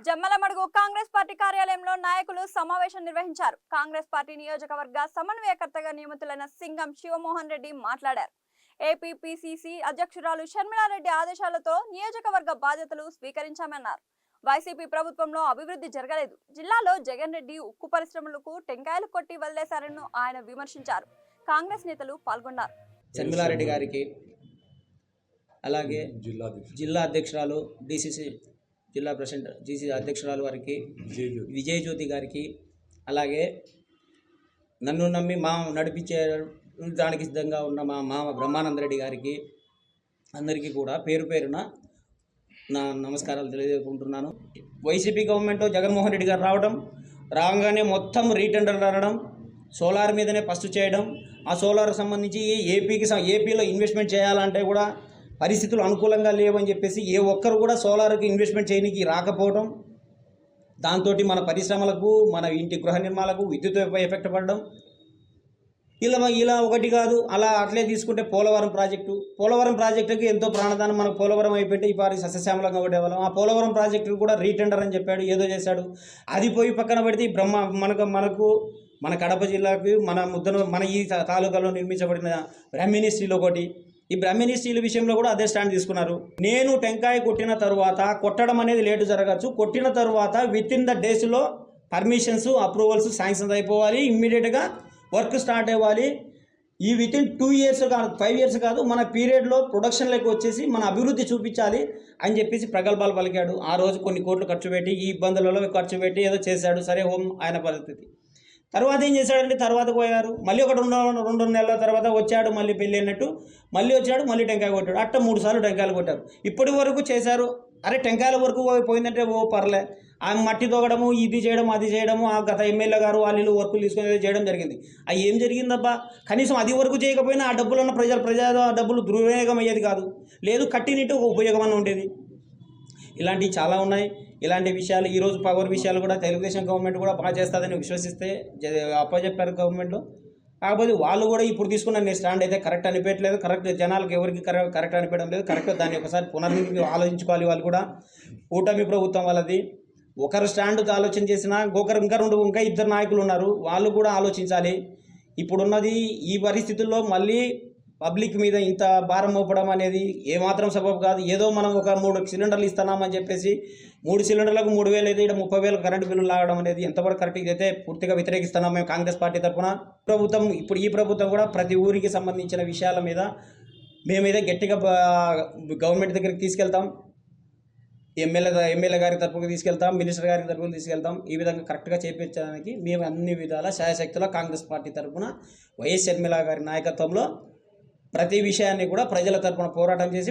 Jammalamadugu Congress party కార్యాలయంలో నాయకులు సమావేశం నిర్వహించారు. కాంగ్రెస్ పార్టీ నియోజకవర్గ సమన్వయకర్తగా నియమితులైన సింగం శివమోహన్ రెడ్డి మాట్లాడారు. ఏపీపీసీసీ అధ్యక్షురాలు షర్మిలారెడ్డి ఆదేశాలతో నియోజకవర్గ బాధ్యతలు స్వీకరించామన్నారు. వైసీపీ ప్రభుత్వంలో అభివృద్ధి జరగలేదు. జిల్లాలో జగన్ రెడ్డి ఉక్కు పరిశ్రమలకు టెంకాయలు కొట్టి వదిలేశారని ఆయన విమర్శించారు. కాంగ్రెస్ నేతలు పాల్గొన్నారు. షర్మిలారెడ్డి గారికి, అలాగే జిల్లా అధ్యక్షురాలు డిసిసి జిల్లా ప్రెసిడెంట్ జీసీ అధ్యక్షురాలు వారికి, విజయజ్యోతి గారికి, అలాగే నన్ను నమ్మి మా నడిపించే దానికి సిద్ధంగా ఉన్న మా మామ బ్రహ్మానందరెడ్డి గారికి అందరికీ కూడా పేరు పేరున నా నమస్కారాలు తెలియజేసుకుంటున్నాను. వైసీపీ గవర్నమెంట్ జగన్మోహన్ రెడ్డి గారు రాగానే మొత్తం రీటెండర్ అనడం, సోలార్ మీదనే ఫస్ట్ చేయడం, ఆ సోలార్కి సంబంధించి ఏపీలో ఇన్వెస్ట్మెంట్ చేయాలంటే కూడా పరిస్థితులు అనుకూలంగా లేవని చెప్పేసి ఏ ఒక్కరు కూడా సోలార్కి ఇన్వెస్ట్మెంట్ చేయడానికి రాకపోవడం, దాంతో మన పరిశ్రమలకు, మన ఇంటి గృహ నిర్మాణాలకు విద్యుత్ ఎఫెక్ట్ పడడం, ఇలా ఒకటి కాదు. అట్లే తీసుకుంటే పోలవరం ప్రాజెక్టుకి ఎంతో ప్రాణదానం. మనకు పోలవరం అయిపోయింటే ఈ పారి సస్యశ్యామలంగా ఉండేవాళ్ళం. ఆ పోలవరం ప్రాజెక్టు కూడా రీటెండర్ అని చెప్పాడు, ఏదో చేశాడు. అది పోయి పక్కన పెడితే మన కడప జిల్లాకు మన ఈ తాలూకాలో నిర్మించబడిన బ్రహ్మిణి స్టీల్ ఒకటి. ఈ బ్రహ్మిణి స్టీల్ విషయంలో కూడా అదే స్టాండ్ తీసుకున్నారు. నేను టెంకాయ కొట్టిన తర్వాత, కొట్టడం అనేది లేటు జరగచ్చు, కొట్టిన తర్వాత విత్ ఇన్ ద డేస్లో పర్మిషన్స్, అప్రూవల్స్, శాంక్షన్స్ అయిపోవాలి, ఇమ్మీడియట్గా వర్క్ స్టార్ట్ అవ్వాలి. ఈ విత్ ఇన్ 2 years కాదు, 5 years కాదు, మన పీరియడ్లో ప్రొడక్షన్లోకి వచ్చేసి మన అభివృద్ధి చూపించాలి అని చెప్పేసి ప్రగల్భాలు పలికాడు. ఆ రోజు కొన్ని కోట్లు ఖర్చు పెట్టి, ఈ ఇబ్బందులలో ఖర్చు పెట్టి ఏదో చేశాడు. సరే, ఆయన పరిస్థితి. తర్వాత ఏం చేశాడంటే, తర్వాత పోయారు. మళ్ళీ ఒక 2 నెలల తర్వాత వచ్చాడు, మళ్ళీ పెళ్ళి అన్నట్టు మళ్ళీ వచ్చాడు, మళ్ళీ టెంకాయ కొట్టాడు. 3 సార్లు టెంకాయలు కొట్టారు. ఇప్పటి వరకు చేశారు. అరే, టెంకాయల వరకు పోయిందంటే పర్లే. ఆమె మట్టి తోగడము, ఇది చేయడం, అది చేయడము, ఆ గత ఎమ్మెల్యే గారు వాళ్ళు వర్కులు తీసుకొని చేయడం జరిగింది. అవి ఏం జరిగిందబ్బా? కనీసం అది వరకు చేయకపోయినా ఆ డబ్బులున్న ప్రజా డబ్బులు దుర్వినియోగం అయ్యేది కాదు. లేదు, కట్టినట్టు ఒక ఉపయోగం అని ఉండేది. ఇలాంటివి చాలా ఉన్నాయి. ఇలాంటి విషయాలు ఈరోజు పవర్ విషయాలు కూడా తెలుగుదేశం గవర్నమెంట్ కూడా బాగా చేస్తుందని విశ్వసిస్తే అప్పచెప్పారు గవర్నమెంట్లో. కాకపోతే వాళ్ళు కూడా ఇప్పుడు తీసుకున్న స్టాండ్ అయితే కరెక్ట్ అనిపించలేదు. కరెక్ట్ జనాలకు ఎవరికి కరెక్ట్ అనిపించడం లేదు. కరెక్ట్ దాన్ని ఒకసారి ఆలోచించుకోవాలి. వాళ్ళు కూడా కూటమి ప్రభుత్వం వాళ్ళది. ఒకరు స్టాండ్ ఆలోచన చేసినా ఇంకా 2 నాయకులు ఉన్నారు, వాళ్ళు కూడా ఆలోచించాలి. ఇప్పుడున్నది ఈ పరిస్థితుల్లో మళ్ళీ పబ్లిక్ మీద ఇంత భారం మోపడం అనేది ఏమాత్రం సబబు కాదు. ఏదో మనం ఒక 3 సిలిండర్లు ఇస్తున్నామని చెప్పేసి 3 సిలిండర్లకు 3,000 అయితే ఇక్కడ 30,000 కరెంటు బిల్లులు లాగడం అనేది ఎంతవరకు కరెక్ట్? ఇదైతే పూర్తిగా వ్యతిరేకిస్తున్నాం మేము కాంగ్రెస్ పార్టీ తరఫున. ఈ ప్రభుత్వం కూడా ప్రతి ఊరికి సంబంధించిన విషయాల మీద మేమైతే గట్టిగా గవర్నమెంట్ దగ్గరికి తీసుకెళ్తాం. ఎమ్మెల్యే గారి తరపుకు తీసుకెళ్తాం, మినిస్టర్ గారి తరపుకు తీసుకెళ్తాం. ఈ విధంగా కరెక్ట్గా చేపించడానికి మేము అన్ని విధాల శాయశక్తుల కాంగ్రెస్ పార్టీ తరఫున వైఎస్ షర్మిల గారి నాయకత్వంలో ప్రతి విషయాన్ని కూడా ప్రజల తరపున పోరాటం చేసి